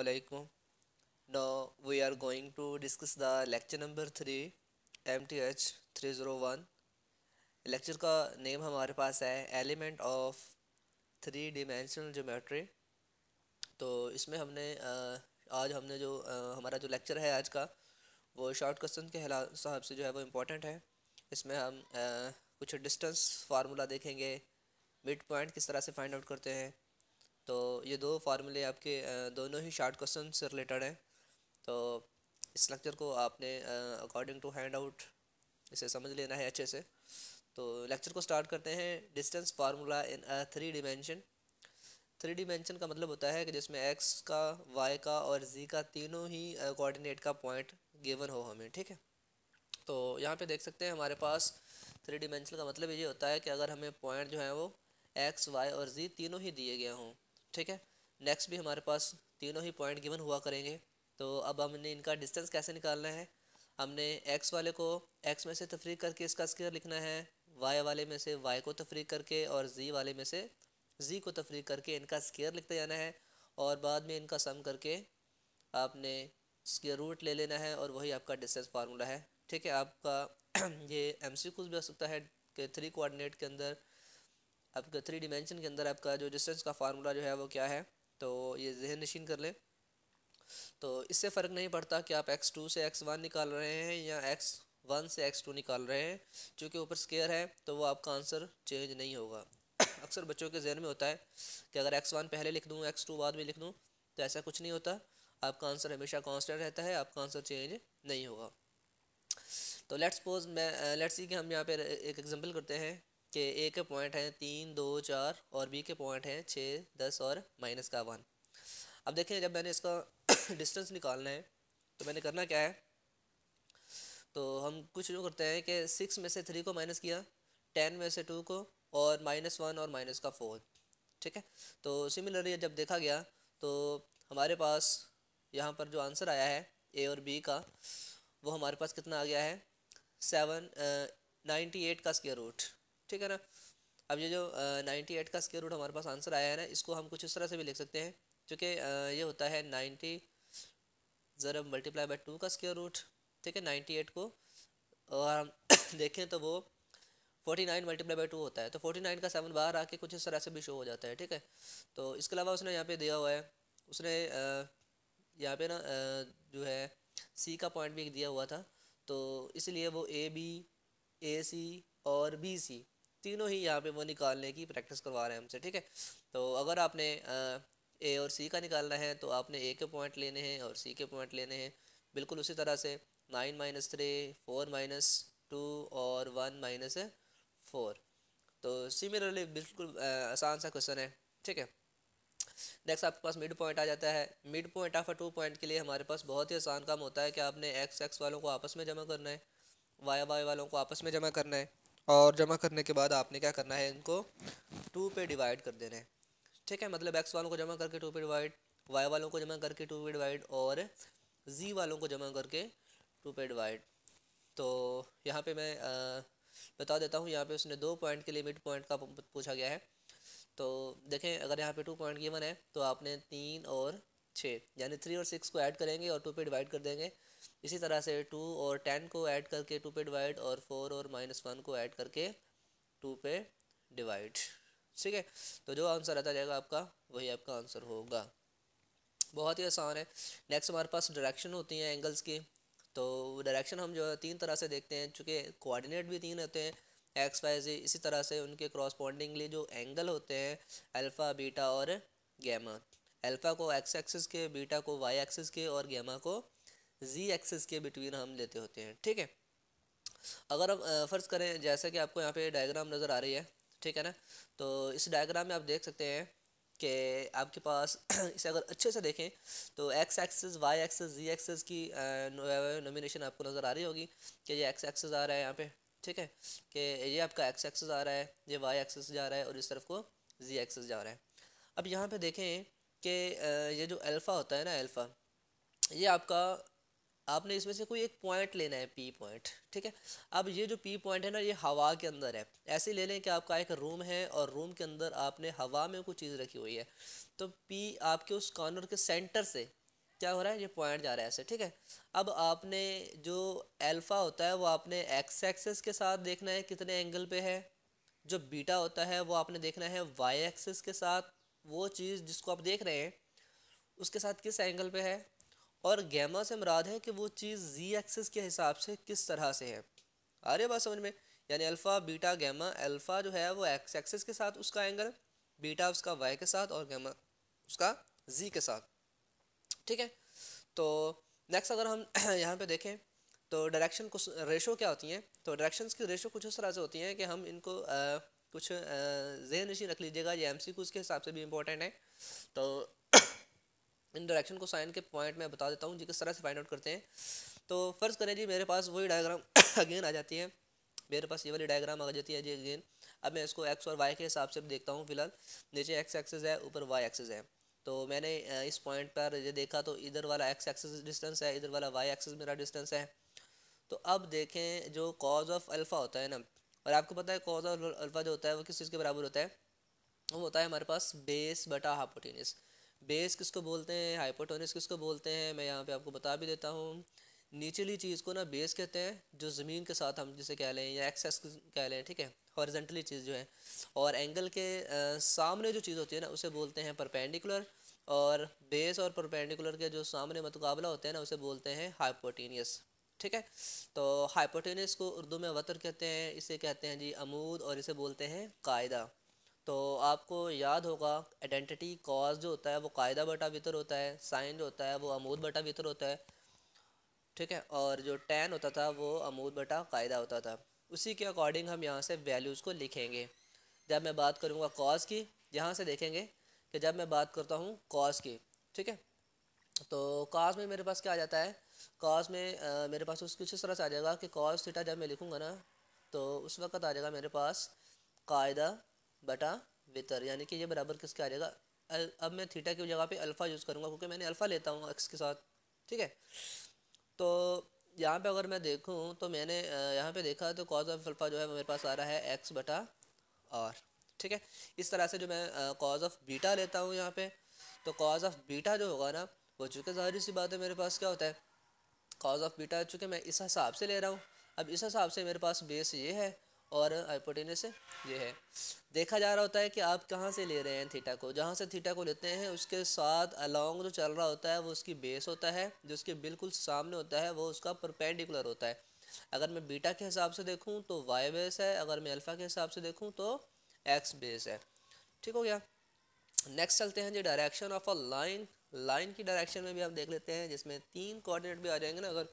Assalamualaikum. Now we are going to discuss the lecture number 3 MTH 301. Lecture का name हमारे पास है element of three dimensional geometry. तो इसमें आज हमने जो हमारा जो लेक्चर है आज का वो शॉर्ट क्वेश्चन के हिसाब से जो है वो इम्पोर्टेंट है। इसमें हम कुछ डिस्टेंस फार्मूला देखेंगे, मिड पॉइंट किस तरह से फाइंड आउट करते हैं। तो ये दो फार्मूले आपके दोनों ही शॉर्ट क्वेश्चन से रिलेटेड हैं। तो इस लेक्चर को आपने अकॉर्डिंग टू हैंड आउट इसे समझ लेना है अच्छे से। तो लेक्चर को स्टार्ट करते हैं। Distance formula in three dimension. Three dimension का मतलब होता है कि जिसमें एक्स का, वाई का और जी का तीनों ही कोऑर्डिनेट का पॉइंट गिवन हो हमें, ठीक है। तो यहाँ पे देख सकते हैं हमारे पास थ्री डिमेंशन का मतलब ये होता है कि अगर हमें पॉइंट जो है वो एक्स, वाई और जी तीनों ही दिए गए हों, ठीक है। नेक्स्ट भी हमारे पास तीनों ही पॉइंट गिवन हुआ करेंगे। तो अब हमने इनका डिस्टेंस कैसे निकालना है। हमने एक्स वाले को एक्स में से तफरीक करके इसका स्क्वायर लिखना है, वाई वाले में से वाई को तफरीक करके और जी वाले में से जी को तफरीक करके इनका स्क्वायर लिखते जाना है। और बाद में इनका सम करके आपने स्क्वायर रूट ले लेना है और वही आपका डिस्टेंस फार्मूला है, ठीक है। आपका ये एमसीक्यूज भी हो सकता है कि थ्री कोऑर्डिनेट के अंदर, आपका थ्री डिमेंशन के अंदर आपका जो डिस्टेंस का फार्मूला जो है वो क्या है। तो ये जहन नशीन कर लें। तो इससे फ़र्क नहीं पड़ता कि आप x2 से x1 निकाल रहे हैं या x1 से x2 निकाल रहे हैं, क्योंकि ऊपर स्क्वायर है तो वो आपका आंसर चेंज नहीं होगा। अक्सर बच्चों के जहन में होता है कि अगर x1 पहले लिख दूँ x2 बाद में लिख दूँ, तो ऐसा कुछ नहीं होता। आपका आंसर हमेशा कांस्टेंट रहता है, आपका आंसर चेंज नहीं होगा। तो लेट्स सी कि हम यहाँ पे एक एग्जांपल करते हैं कि ए के पॉइंट हैं 3, 2, 4 और बी के पॉइंट हैं 6, 10 और -1। अब देखें, जब मैंने इसका डिस्टेंस निकालना है तो मैंने करना क्या है। तो हम कुछ जो करते हैं कि 6 में से 3 को माइनस किया, 10 में से 2 को और -1 और माइनस का 4, ठीक है। तो सिमिलरली जब देखा गया तो हमारे पास यहाँ पर जो आंसर आया है ए और बी का, वो हमारे पास कितना आ गया है 98 का स्क्वायर रूट, ठीक है ना। अब ये जो 98 का स्क्वायर रूट हमारे पास आंसर आया है ना, इसको हम कुछ इस तरह से भी लिख सकते हैं, क्योंकि ये होता है 90 ज़रा मल्टीप्लाई बाई 2 का स्क्वायर रूट, ठीक है। 98 को और हम देखें तो वो 49 मल्टीप्लाई बाई 2 होता है। तो 49 का 7 बाहर आके कुछ इस तरह से भी शो हो जाता है, ठीक है। तो इसके अलावा उसने यहाँ पे दिया हुआ है, उसने यहाँ पे ना जो है सी का पॉइंट भी दिया हुआ था। तो इसलिए वो ए बी, ए सी और बी सी तीनों ही यहाँ पे वो निकालने की प्रैक्टिस करवा रहे हैं हमसे, ठीक है। तो अगर आपने ए और सी का निकालना है तो आपने ए के पॉइंट लेने हैं और सी के पॉइंट लेने हैं, बिल्कुल उसी तरह से 9 - 3, 4 - 2 और 1 - 4। तो सिमिलरली बिल्कुल आसान सा क्वेश्चन है, ठीक है। नेक्स्ट आपके पास मिड पॉइंट आ जाता है। मिड पॉइंट ऑफ 2 पॉइंट के लिए हमारे पास बहुत ही आसान काम होता है कि आपने एक्स एक्स वालों को आपस में जमा करना है, वाई वाई वालों को आपस में जमा करना है, और जमा करने के बाद आपने क्या करना है, इनको 2 पे डिवाइड कर देना है, ठीक है। मतलब एक्स वालों को जमा करके 2 पे डिवाइड, वाई वालों को जमा करके 2 पे डिवाइड और जी वालों को जमा करके 2 पे डिवाइड। तो यहाँ पे मैं बता देता हूँ, यहाँ पे उसने 2 पॉइंट के लिए मिड पॉइंट का पूछा गया है। तो देखें, अगर यहाँ पे 2 पॉइंट गिवन है तो आपने 3 और 6 यानी 3 और 6 को ऐड करेंगे और 2 पे डिवाइड कर देंगे। इसी तरह से 2 और 10 को ऐड करके 2 पे डिवाइड और 4 और -1 को ऐड करके 2 पे डिवाइड, ठीक है। तो जो आंसर आता जाएगा आपका वही आपका आंसर होगा। बहुत ही आसान है। नेक्स्ट हमारे पास डायरेक्शन होती हैं एंगल्स की। तो डायरेक्शन हम जो है 3 तरह से देखते हैं, चूँकि कोऑर्डिनेट भी 3 होते हैं, एक्स वाई जी। इसी तरह से उनके क्रॉसपॉन्डिंगली जो एंगल होते हैं अल्फ़ा, बीटा और गैमा। अल्फ़ा को एक्स एक्सिस के, बीटा को वाई एक्सिस के और गैमा को जी एक्सिस के बिटवीन हम लेते होते हैं, ठीक है। अगर हम फ़र्ज़ करें जैसा कि आपको यहाँ पे डायग्राम नज़र आ रही है, ठीक है ना। तो इस डायग्राम में आप देख सकते हैं कि आपके पास इसे अगर अच्छे से देखें तो एक्स एक्सिस, वाई एक्सिस, जी एक्सिस की नॉमिनेशन आपको नज़र आ रही होगी कि ये एक्स एक्सिस आ रहा है यहाँ पे, ठीक है। कि ये आपका एक्स एक्सिस आ रहा है, ये वाई एक्सिस जा रहा है और इस तरफ को जी एक्सिस जा रहा है। अब यहाँ पे देखें कि ये जो अल्फ़ा होता है ना, अल्फ़ा, ये आपका, आपने इसमें से कोई एक पॉइंट लेना है, पी पॉइंट, ठीक है। अब ये जो पी पॉइंट है ना, ये हवा के अंदर है। ऐसे ले लें कि आपका एक रूम है और रूम के अंदर आपने हवा में कुछ चीज़ रखी हुई है। तो पी आपके उस कॉर्नर के सेंटर से क्या हो रहा है, ये पॉइंट जा रहा है ऐसे, ठीक है। अब आपने जो अल्फ़ा होता है वो आपने एक्स एक्सिस के साथ देखना है कितने एंगल पे है, जो बीटा होता है वो आपने देखना है वाई एक्सिस के साथ, वो चीज़ जिसको आप देख रहे हैं उसके साथ किस एंगल पे है, और गैमा से मुराद है कि वो चीज़ जी एक्सिस के हिसाब से किस तरह से है। आ रही है बात समझ में? यानी अल्फ़ा बीटा गैमा, अल्फ़ा जो है वो एक्स एक्सिस के साथ उसका एंगल, बीटा उसका वाई के साथ, और गैमा उसका जी के साथ, ठीक है। तो नेक्स्ट अगर हम यहाँ पे देखें तो डायरेक्शन कुछ रेशो क्या होती हैं, तो डायरेक्शंस की रेशो कुछ इस तरह से होती हैं कि हम इनको कुछ ज़हन नशीं रख लीजिएगा, ये एमसीक्यूज़ के हिसाब से भी इंपॉर्टेंट है। तो इन डायरेक्शन को साइन के पॉइंट में बता देता हूँ जी किस तरह से फाइंड आउट करते हैं। तो फ़र्ज़ करें जी मेरे पास वही डायग्राम अगेन आ जाती है, मेरे पास ये वाली डायग्राम आ जाती है जी अगेन। अब मैं इसको एक्स और वाई के हिसाब से देखता हूँ फिलहाल, नीचे एक्स एक्सिस है, ऊपर वाई एक्सिस है। तो मैंने इस पॉइंट पर ये देखा तो इधर वाला एक्स एक्सिस डिस्टेंस है, इधर वाला वाई एक्सिस मेरा डिस्टेंस है। तो अब देखें जो कॉज ऑफ अल्फ़ा होता है ना, और आपको पता है कॉज ऑफ अल्फ़ा जो होता है वो किस चीज़ के बराबर होता है, वो होता है हमारे पास बेस बटा हाइपोटेनस। बेस किसको बोलते हैं, हाइपोटेनस किसको बोलते हैं, मैं यहाँ पे आपको बता भी देता हूँ। निचली चीज़ को ना बेस कहते हैं, जो ज़मीन के साथ हम जिसे कह लें या एक्सेस कह लें, ठीक है, हॉरिजॉन्टली चीज़ जो है। और एंगल के सामने जो चीज़ होती है ना उसे बोलते हैं परपेंडिकुलर, और बेस और परपेंडिकुलर के जो सामने मुकाबला होते हैं ना उसे बोलते हैं हाइपोटेनियस, ठीक है। तो हाइपोटेनस को उर्दू में वतर कहते हैं, इसे कहते हैं जी अमूद, और इसे बोलते हैं कायदा। तो आपको याद होगा आइडेंटिटी कॉज जो होता है वो कायदा बटा वितर होता है, साइन जो होता है वो अमूद बटा वितर होता है, ठीक है, और जो टैन होता था वो अमूद बटा कायदा होता था। उसी के अकॉर्डिंग हम यहाँ से वैल्यूज़ को लिखेंगे। जब मैं बात करूँगा कॉज की, यहाँ से देखेंगे कि जब मैं बात करता हूँ कॉज की, ठीक है, तो कॉज में मेरे पास क्या आ जाता है, कॉज में मेरे पास उस कुछ इस तरह से आ जाएगा कि कॉज थीटा जब मैं लिखूँगा ना तो उस वक्त आ जाएगा मेरे पास कायदा बटा वितर, यानी कि ये बराबर किसके आ जाएगा। अब मैं थीटा की जगह पे अल्फ़ा यूज़ करूँगा क्योंकि मैंने अल्फ़ा लेता हूँ एक्स के साथ, ठीक है। तो यहाँ पे अगर मैं देखूँ तो मैंने यहाँ पे देखा तो कॉज ऑफ अल्फ़ा जो है मेरे पास आ रहा है एक्स बटा आर, ठीक है। इस तरह से जो मैं कॉज ऑफ बीटा लेता हूँ यहाँ पे, तो कॉज ऑफ बीटा जो होगा ना वो चूँकि ज़ाहिर सी बात है मेरे पास क्या होता है, कॉज ऑफ बीटा चूँकि मैं इस हिसाब से ले रहा हूँ, अब इस हिसाब से मेरे पास बेस ये है और हाइपोटेनस ये है। देखा जा रहा होता है कि आप कहाँ से ले रहे हैं थीटा को, जहाँ से थीटा को लेते हैं उसके साथ अलॉन्ग जो चल रहा होता है वो उसकी बेस होता है, जो उसके बिल्कुल सामने होता है वो उसका परपेंडिकुलर होता है। अगर मैं बीटा के हिसाब से देखूँ तो वाई बेस है, अगर मैं अल्फ़ा के हिसाब से देखूँ तो एक्स बेस है, ठीक हो गया। नेक्स्ट चलते हैं जी direction of a line. Line की डायरेक्शन में भी हम देख लेते हैं जिसमें 3 कोऑर्डिनेट भी आ जाएंगे ना अगर,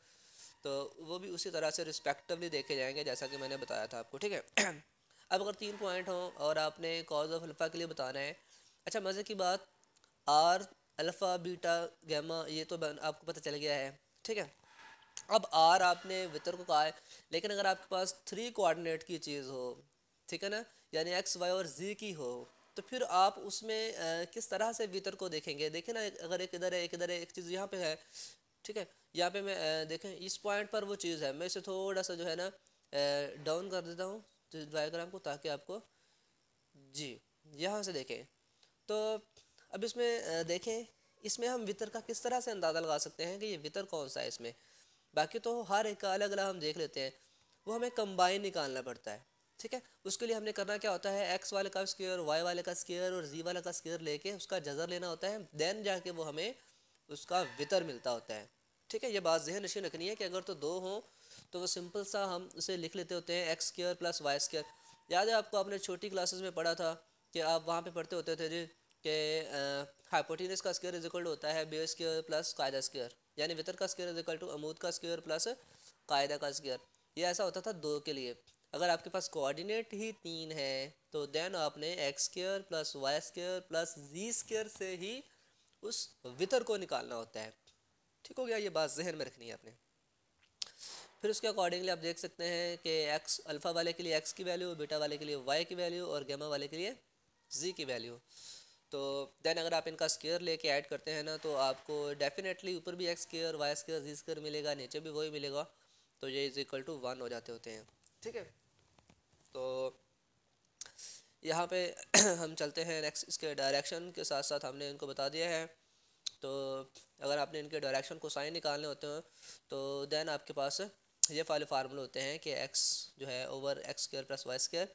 तो वो भी उसी तरह से रिस्पेक्टिवली देखे जाएंगे जैसा कि मैंने बताया था आपको, ठीक है। अब अगर 3 पॉइंट हों और आपने कॉज ऑफ अल्फ़ा के लिए बताना है, अच्छा मज़े की बात, आर अल्फ़ा बीटा गैमा ये तो आपको पता चल गया है, ठीक है। अब आर आपने वितर को कहा है, लेकिन अगर आपके पास 3 कोऑर्डिनेट की चीज़ हो, ठीक है ना, यानी एक्स वाई और जी की हो, तो फिर आप उसमें किस तरह से वितर को देखेंगे। देखें ना, अगर एक इधर है एक इधर है, एक चीज़ यहाँ पे है, ठीक है, यहाँ पे मैं देखें इस पॉइंट पर वो चीज़ है, मैं इसे थोड़ा सा जो है ना डाउन कर देता हूँ तो डायग्राम को, ताकि आपको जी यहाँ से देखें। तो अब इसमें देखें, इसमें हम वितर का किस तरह से अंदाज़ा लगा सकते हैं कि ये वितर कौन सा है इसमें। बाकी तो हर एक का अलग अलग हम देख लेते हैं, वो हमें कंबाइन निकालना पड़ता है, ठीक है। उसके लिए हमने करना क्या होता है, एक्स वाले का स्क्वायर, वाई वाले का स्क्वायर और जी वाले का स्क्वायर लेके उसका जज़र लेना होता है, देन जाके वो हमें उसका वितर मिलता होता है, ठीक है। ये बात ज़हन नशीन रखनी है कि अगर तो दो हों तो वो सिंपल सा हम उसे लिख लेते होते हैं x square plus Y square. याद है आपको, आपने छोटी क्लासेस में पढ़ा था कि आप वहाँ पे पढ़ते होते थे जी कि हाइपोटेनस का स्क्वायर इज इक्वल टू होता है बेस स्क्वायर प्लस कायदा स्क्वायर, यानी वितर का स्क्वायर इज इक्वल टू अमूद का स्क्वायर प्लस कायदा का स्क्वायर। ये ऐसा होता था दो के लिए। अगर आपके पास कोऑर्डिनेट ही 3 है तो देन आपने X square plus Y square plus Z square से ही उस वितर को निकालना होता है, ठीक हो गया। ये बात जहन में रखनी है आपने। फिर उसके अकॉर्डिंगली आप देख सकते हैं कि एक्स अल्फ़ा वाले के लिए एक्स की वैल्यू, बीटा वाले के लिए वाई की वैल्यू और गैमा वाले के लिए जी की वैल्यू। तो देन अगर आप इनका स्क्वायर लेके ऐड करते हैं ना तो आपको डेफिनेटली ऊपर भी एक्स स्क्वायर वाई स्क्वायर जी स्क्वायर मिलेगा, नीचे भी वही मिलेगा, तो ये इज इक्वल टू 1 हो जाते होते हैं, ठीक है। तो यहाँ पे हम चलते हैं नेक्स्ट, इसके डायरेक्शन के साथ साथ हमने इनको बता दिया है। तो अगर आपने इनके डायरेक्शन को साइन निकालने होते हैं तो देन आपके पास ये वाले फार्मूले होते हैं कि x जो है over x square plus y square,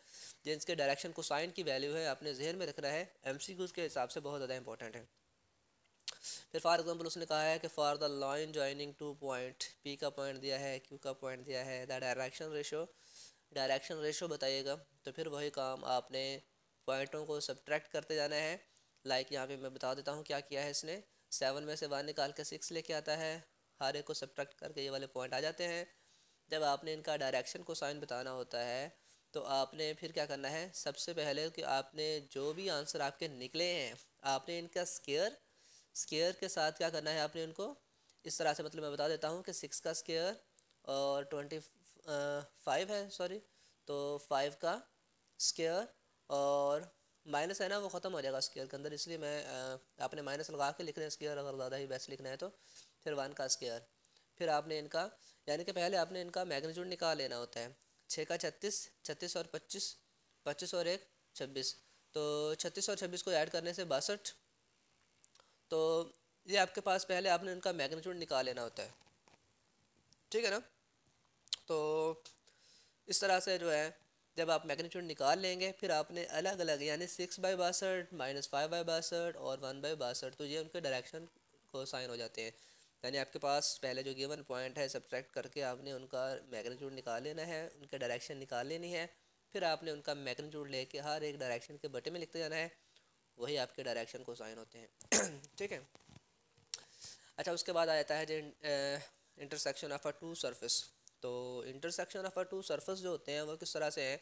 जिनके डायरेक्शन को साइन की वैल्यू है आपने जहन में रखना है, MCQs के हिसाब से बहुत ज़्यादा इंपॉर्टेंट है। फिर फॉर एग्जांपल उसने कहा है कि for the line joining two point, P का पॉइंट दिया है, Q का पॉइंट दिया है, द डायरेक्शन रेशो बताइएगा। तो फिर वही काम आपने पॉइंटों को सब्ट्रैक्ट करते जाना है। लाइक यहाँ पे मैं बता देता हूँ क्या किया है इसने। 7 में से 1 निकाल के 6 लेके आता है, हर एक को सब्ट्रैक्ट करके ये वाले पॉइंट आ जाते हैं। जब आपने इनका डायरेक्शन को साइन बताना होता है तो आपने फिर क्या करना है, सबसे पहले कि आपने जो भी आंसर आपके निकले हैं आपने इनका स्केयर के साथ क्या करना है, आपने उनको इस तरह से, मतलब मैं बता देता हूँ कि 6 का स्केयर और 25 है, सॉरी, तो 5 का स्केयर और माइनस है ना वो ख़त्म हो जाएगा स्केयर के अंदर, इसलिए मैं आपने माइनस लगा के लिख रहे हैं स्केयर, अगर ज़्यादा ही बेस्ट लिखना है तो। फिर 1 का स्केयर, फिर आपने इनका यानी कि पहले आपने इनका मैग्नीट्यूड निकाल लेना होता है। 6 का 36, 36 और 25, 25 और 1 26, तो 36 और 26 को ऐड करने से 62। तो ये आपके पास पहले आपने उनका मैग्नीट्यूड निकाल लेना होता है, ठीक है ना। तो इस तरह से जो है जब आप मैग्नीट्यूड निकाल लेंगे फिर आपने अलग अलग यानी 6/62 -5/62 और 1/62, तो ये उनके डायरेक्शन को साइन हो जाते हैं। यानी आपके पास पहले जो गिवन पॉइंट है सब्ट्रैक्ट करके आपने उनका मैग्नीट्यूड निकाल लेना है, उनका डायरेक्शन निकाल लेनी है, फिर आपने उनका मैग्नीट्यूड लेके हर एक डायरेक्शन के बटे में लिखते जाना है, वही आपके डायरेक्शन को साइन होते हैं। ठीक है। अच्छा, उसके बाद आ जाता है जो intersection of a two surface. तो intersection of a two surface जो होते हैं वो किस तरह से हैं,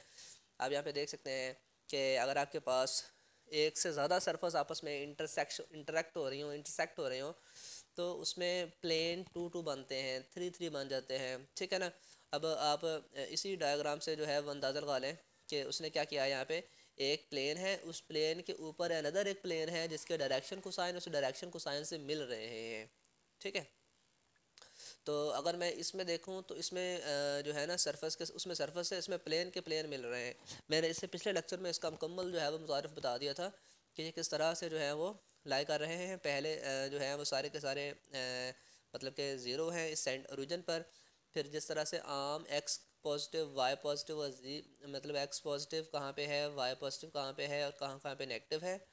आप यहाँ पे देख सकते हैं कि अगर आपके पास एक से ज़्यादा सरफेस आपस में इंटरेक्ट हो रही हो तो उसमें प्लेन 2 बनते हैं, 3 बन जाते हैं, ठीक है ना। अब आप इसी डायग्राम से जो है वो अंदाज़ा लगा लें कि उसने क्या किया है, यहाँ पे एक प्लेन है, उस प्लेन के ऊपर अनदर एक प्लेन है जिसके डायरेक्शन को साइन उस डायरेक्शन को साइन से मिल रहे हैं, ठीक है। तो अगर मैं इसमें देखूं तो इसमें जो है ना सरफेस के उसमें सरफेस है, इसमें प्लेन के प्लेन मिल रहे हैं। मैंने इससे पिछले लेक्चर में इसका मुकम्मल जो है वो मुतारिफ बता दिया था कि ये किस तरह से जो है वो लाई कर रहे हैं। पहले जो है वो सारे के सारे मतलब के ज़ीरो हैं इस सेंट ओरिजिन पर, फिर जिस तरह से आम एक्स पॉजिटिव वाई पॉजिटिव और जी, मतलब एक्स पॉजिटिव कहाँ पे है, वाई पॉजिटिव कहाँ पे है और कहाँ कहाँ पे नेगेटिव है,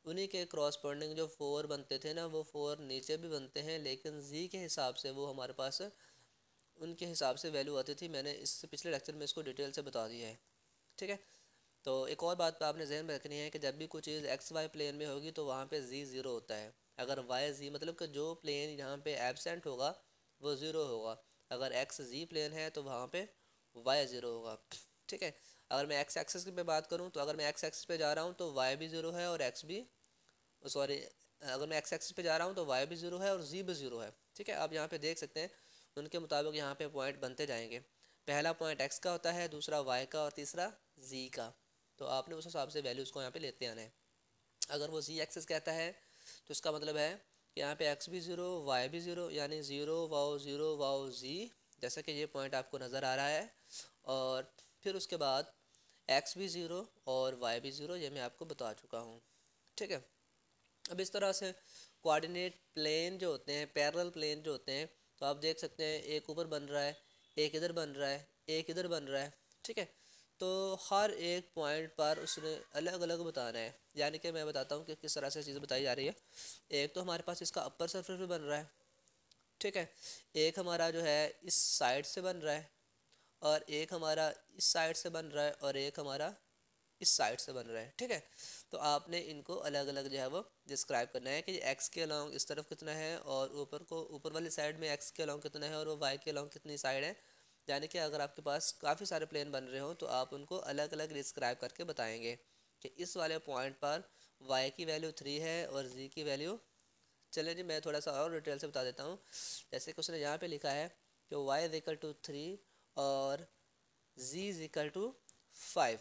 उन्हीं के क्रॉसपोंडिंग जो 4 बनते थे ना वो 4 नीचे भी बनते हैं, लेकिन जी के हिसाब से वो हमारे पास उनके हिसाब से वैल्यू आती थी। मैंने इससे पिछले लेक्चर में इसको डिटेल से बता दिया है, ठीक है। तो एक और बात आपने जहन में रखनी है कि जब भी कोई चीज़ एक्स वाई प्लेन में होगी तो वहाँ पे जी ज़ीरो होता है। अगर वाई जी मतलब कि जो प्लेन यहाँ पे एबसेंट होगा वो ज़ीरो होगा, अगर एक्स जी प्लेन है तो वहाँ पे वाई ज़ीरो होगा, ठीक है। अगर मैं एक्स एक्सिस पे बात करूँ तो अगर मैं एक्स एक्सिस पे जा रहा हूँ तो वाई भी ज़ीरो है और एक्स भी, सॉरी, अगर मैं एक्स एक्सिस पे जा रहा हूँ तो वाई भी ज़ीरो है और जी भी ज़ीरो है, ठीक है। आप यहाँ पे देख सकते हैं उनके मुताबिक यहाँ पे पॉइंट बनते जाएंगे। पहला पॉइंट एक्स का होता है, दूसरा वाई का और तीसरा जी का। तो आपने उस हिसाब से वैल्यूज़ को यहाँ पे लेते आना है। अगर वो जी एक्सिस कहता है तो इसका मतलब है कि यहाँ पे एक्स भी ज़ीरो वाई भी ज़ीरो, यानी ज़ीरो वाओ जी, जैसा कि ये पॉइंट आपको नज़र आ रहा है। और फिर उसके बाद एक्स भी ज़ीरो और वाई भी ज़ीरो, ये मैं आपको बता चुका हूँ, ठीक है। अब इस तरह से कोऑर्डिनेट प्लेन जो होते हैं, पैरेलल प्लेन जो होते हैं, तो आप देख सकते हैं एक ऊपर बन रहा है, एक इधर बन रहा है, एक इधर बन रहा है, ठीक है। तो हर एक पॉइंट पर उसने अलग अलग बताना है, यानी कि मैं बताता हूँ कि किस तरह से चीज़ें बताई जा रही है। एक तो हमारे पास इसका अपर सरफेस भी बन रहा है, ठीक है। एक हमारा जो है इस साइड से बन रहा है और एक हमारा इस साइड से बन रहा है और एक हमारा इस साइड से बन रहा है, ठीक है। तो आपने इनको अलग अलग जो है वो डिस्क्राइब करना है कि एक्स के अलॉन्ग इस तरफ कितना है और ऊपर वाली साइड में एक्स के अलॉन्ग कितना है और वो वाई के अलॉन्ग कितनी साइड है। यानी कि अगर आपके पास काफ़ी सारे प्लेन बन रहे हो तो आप उनको अलग अलग डिस्क्राइब करके बताएंगे कि इस वाले पॉइंट पर वाई की वैल्यू 3 है और जी की वैल्यू, चलिए जी मैं थोड़ा सा और डिटेल से बता देता हूँ। जैसे कि उसने यहाँ पे लिखा है कि वाई इज इक्वल टू 3 और जी इज इक्वल टू 5।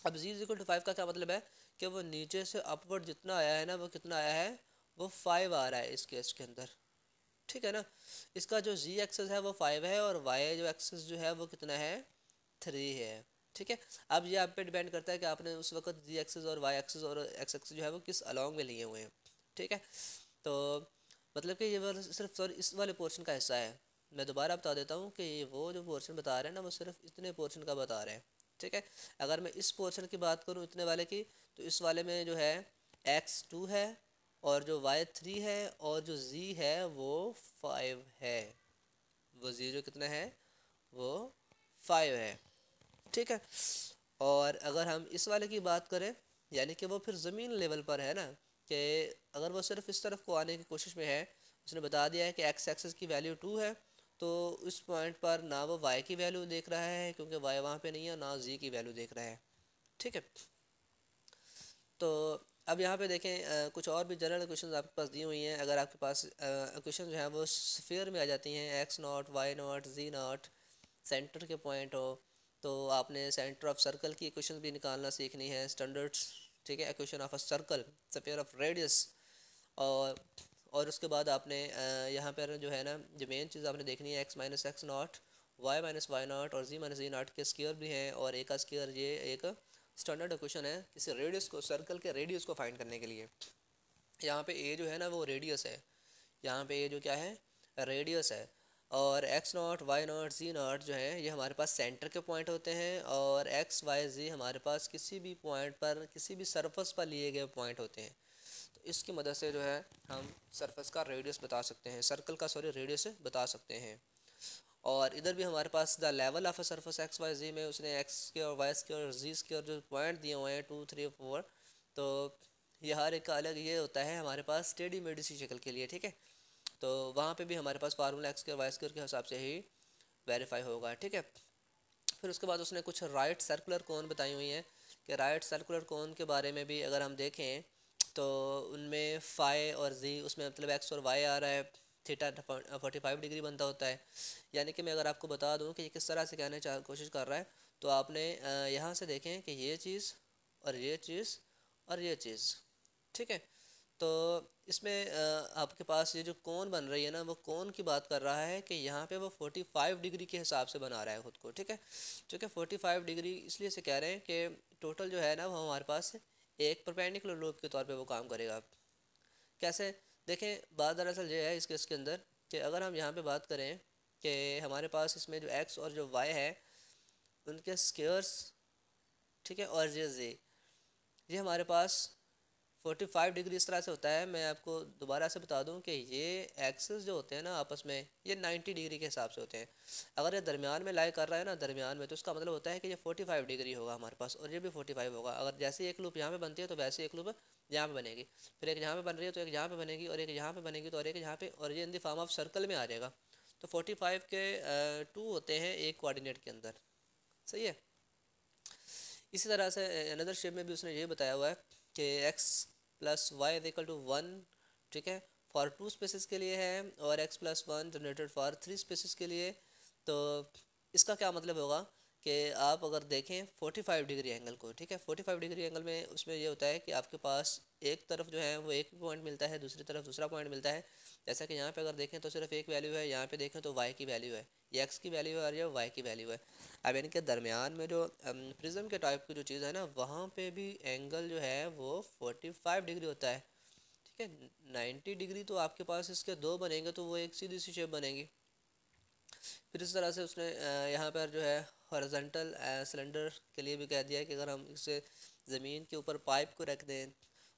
अब जी इज इक्वल टू 5 का क्या मतलब है कि वो नीचे से अपवर्ड जितना आया है ना वो कितना आया है, वो 5 आ रहा है इस केस के अंदर, ठीक है ना। इसका जो जी एक्सेस है वो 5 है और वाई जो एक्सेस जो है वो कितना है, 3 है, ठीक है। अब ये आप पे डिपेंड करता है कि आपने उस वक्त जी एक्सेस और वाई एक्सेस और एक्स एक्सेस जो है वो किस अलॉन्ग में लिए हुए हैं, ठीक है। तो मतलब कि ये वाला सिर्फ सॉरी इस वाले पोर्शन का हिस्सा है। मैं दोबारा बता देता हूँ कि वो जो पोर्शन बता रहे हैं ना वो सिर्फ इतने पोर्शन का बता रहे हैं, ठीक है। अगर मैं इस पोर्शन की बात करूँ इतने वाले की, तो इस वाले में जो है x2 है और जो y3 है और जो z है वो 5 है। वो z जो कितना है वो 5 है, ठीक है। और अगर हम इस वाले की बात करें, यानी कि वो फिर ज़मीन लेवल पर है ना, कि अगर वो सिर्फ इस तरफ को आने की कोशिश में है, उसने बता दिया है कि एक्स एक्सेस की वैल्यू 2 है, तो उस पॉइंट पर ना वो y की वैल्यू देख रहा है क्योंकि y वहाँ पे नहीं है, ना z की वैल्यू देख रहा है, ठीक है। तो अब यहाँ पे देखें कुछ और भी जनरल क्वेश्चन आपके पास दी हुई हैं। अगर आपके पास क्वेश्चन जो है वो स्फीयर में आ जाती हैं, x not y not z not centre के पॉइंट हो, तो आपने सेंटर ऑफ सर्कल की इक्वेशन भी निकालना सीखनी है, स्टैंडर्ड्स, ठीक है। Equation of a circle, sphere of radius. और और उसके बाद आपने यहाँ पर जो है ना जो मेन चीज़ आपने देखनी है, x minus x not, y minus y not और जी माइनस जी नॉट के स्क्वायर भी हैं, और एक का स्क्वायर, ये एक स्टैंडर्ड इक्वेशन है किसी रेडियस को, सर्कल के रेडियस को फाइंड करने के लिए। यहाँ पे ए जो है ना वो रेडियस है, यहाँ पे ए जो क्या है रेडियस है, और x not y not z not जो है ये हमारे पास सेंटर के पॉइंट होते हैं, और एक्स वाई जी हमारे पास किसी भी पॉइंट पर किसी भी सरफेस पर लिए गए पॉइंट होते हैं। तो इसकी मदद से जो है हम सरफेस का रेडियस बता सकते हैं, सर्कल का सॉरी रेडियस बता सकते हैं। और इधर भी हमारे पास the level of a surface X Y Z में उसने एक्स के और वाई के और जी के और जो पॉइंट दिए हुए हैं 2 3 4, तो ये हर एक का अलग ये होता है हमारे पास टेढ़ी मेढ़ी सी शक्ल के लिए, ठीक है। तो वहाँ पे भी हमारे पास फार्मूला एक्स के वाई स्क्वायर के हिसाब से ही वेरीफाई होगा, ठीक है। फिर उसके बाद उसने कुछ राइट सर्कुलर कोन बताई हुई हैं, कि राइट सर्कुलर कोन के बारे में भी अगर हम देखें तो उनमें फ़ाई और जी, उसमें मतलब एक्स और वाई आ रहा है, थीटा 45 डिग्री बनता होता है। यानी कि मैं अगर आपको बता दूं कि ये किस तरह से कहने कोशिश कर रहा है, तो आपने यहाँ से देखें कि ये चीज़ और ये चीज़ और ये चीज़, ठीक है। तो इसमें आपके पास ये जो कोन बन रही है ना, वो कोन की बात कर रहा है कि यहाँ पे वो 45 डिग्री के हिसाब से बना रहा है खुद को, ठीक है। क्योंकि 45 डिग्री इसलिए से कह रहे हैं कि टोटल जो है ना वो हमारे पास एक परपेंडिकुलर लूप के तौर पे वो काम करेगा। कैसे देखें, बात दरअसल ये है इसके अंदर कि अगर हम यहाँ पे बात करें कि हमारे पास इसमें जो एक्स और जो वाई है उनके स्क्वेयर्स, ठीक है, और ये हमारे पास 45 डिग्री इस तरह से होता है। मैं आपको दोबारा से बता दूं कि ये एक्सेस जो होते हैं ना आपस में ये 90 डिग्री के हिसाब से होते हैं। अगर ये दरमियान में लाई कर रहा है ना दरमियान में, तो उसका मतलब होता है कि ये 45 डिग्री होगा हमारे पास, और ये भी 45 होगा। अगर जैसे एक लूप यहाँ पे बनती है तो वैसे एक लूप यहाँ पे बनेगी, फिर एक यहाँ पे बन रही है तो एक यहाँ पे बनेगी, और एक यहाँ पे बनेगी तो और एक यहाँ पे, और ये in the form of circle में आ जाएगा। तो 45 के 2 होते हैं एक कोऑर्डिनेट के अंदर, सही है। इसी तरह से अनदर शेप में भी उसने ये बताया हुआ है कि x plus y is equal to 1, ठीक है, फॉर 2 स्पेसिस के लिए है, और x plus 1 generated for 3 spaces के लिए। तो इसका क्या मतलब होगा कि आप अगर देखें 45 डिग्री एंगल को, ठीक है, 45 डिग्री एंगल में उसमें ये होता है कि आपके पास एक तरफ जो है वो एक पॉइंट मिलता है, दूसरी तरफ दूसरा पॉइंट मिलता है। जैसा कि यहाँ पे अगर देखें तो सिर्फ एक वैल्यू है, यहाँ पे देखें तो वाई की वैल्यू है, ये एक्स की वैल्यू है और ये वाई की वैल्यू है। अब इनके दरमियान में जो प्रिज्म के टाइप की जो चीज़ है ना, वहाँ पे भी एंगल जो है वो 45 डिग्री होता है, ठीक है। 90 डिग्री तो आपके पास इसके दो बनेंगे तो वो एक सीधी सी शेप बनेगी। फिर इस तरह से उसने यहाँ पर जो है हॉरिजॉन्टल सिलेंडर के लिए भी कह दिया है कि अगर हम इसे ज़मीन के ऊपर पाइप को रख दें,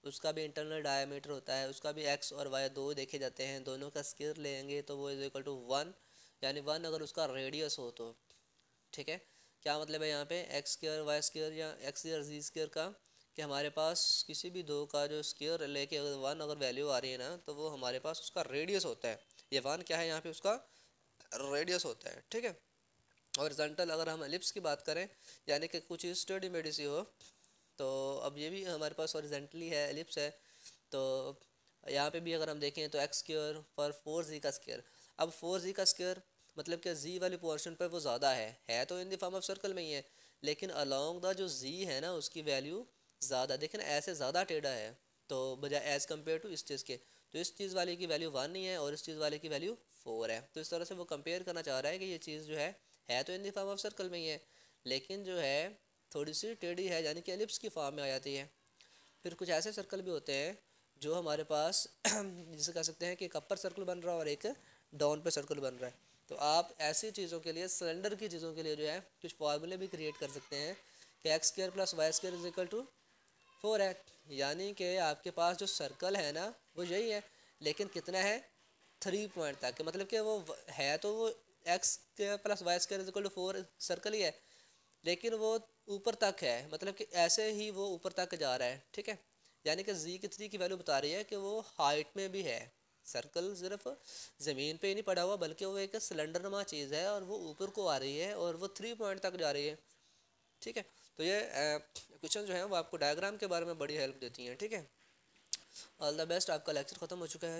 उसका भी इंटरनल डायमीटर होता है, उसका भी एक्स और वाई दो देखे जाते हैं, दोनों का स्क्वायर लेंगे तो वो इज इक्वल टू 1, यानी 1 अगर उसका रेडियस हो तो, ठीक है। क्या मतलब है यहाँ पे एक्स स्क्वायर वाई स्क्वायर या एक्स या जी स्क्वायर का, कि हमारे पास किसी भी दो का जो स्क्वायर लेके अगर 1 अगर वैल्यू आ रही है ना, तो वो हमारे पास उसका रेडियस होता है। ये 1 क्या है यहाँ पे उसका रेडियस होता है, ठीक है। हॉरिजॉन्टल अगर हम एलिप्स की बात करें, यानी कि कुछ स्टडी मेडी सी हो, तो अब ये भी हमारे पास हॉरिजॉन्टली है, एलिप्स है। तो यहाँ पे भी अगर हम देखें तो एक्स स्क्वायर पर 4z का स्क्वायर। अब 4z का स्क्वायर मतलब कि z वाली पोर्शन पर वो ज़्यादा है तो in the form of circle में ही है, लेकिन अलॉन्ग द जो z है ना उसकी वैल्यू ज़्यादा, देखें ऐसे ज़्यादा टेढ़ा है, तो बजाय एज़ कम्पेयर टू इस चीज़ के, तो इस चीज़ वाले की वैल्यू 1 ही है और इस चीज़ वाले की वैल्यू 4 है। तो इस तरह से वो कंपेयर करना चाह रहा है कि ये चीज़ जो है तो in the form of circle में ही है, लेकिन जो है थोड़ी सी टेढ़ी है, यानी कि एलिप्स की फॉर्म में आ जाती है। फिर कुछ ऐसे सर्कल भी होते हैं जो हमारे पास जिसे कह सकते हैं कि एक अपर सर्कल बन रहा है और एक डाउन पे सर्कल बन रहा है। तो आप ऐसी चीज़ों के लिए, सिलेंडर की चीज़ों के लिए जो है कुछ फार्मूले भी क्रिएट कर सकते हैं कि x square plus Y square is equal to 4 है। यानी कि आपके पास जो सर्कल है ना वो यही है, लेकिन कितना है 3 पॉइंट तक, मतलब कि वो है तो वो X square plus Y square is equal to 4 circle ही है, लेकिन वो ऊपर तक है, मतलब कि ऐसे ही वो ऊपर तक जा रहा है। ठीक है, यानी कि जी की 3 की वैल्यू बता रही है कि वो हाइट में भी है। सर्कल सिर्फ ज़मीन पे ही नहीं पड़ा हुआ, बल्कि वो एक सिलेंडर नुमा चीज़ है और वो ऊपर को आ रही है और वो 3 पॉइंट तक जा रही है। ठीक है, तो ये क्वेश्चन जो है वो आपको डायग्राम के बारे में बड़ी हेल्प देती हैं। ठीक है, ऑल द बेस्ट, आपका लेक्चर ख़त्म हो चुका है।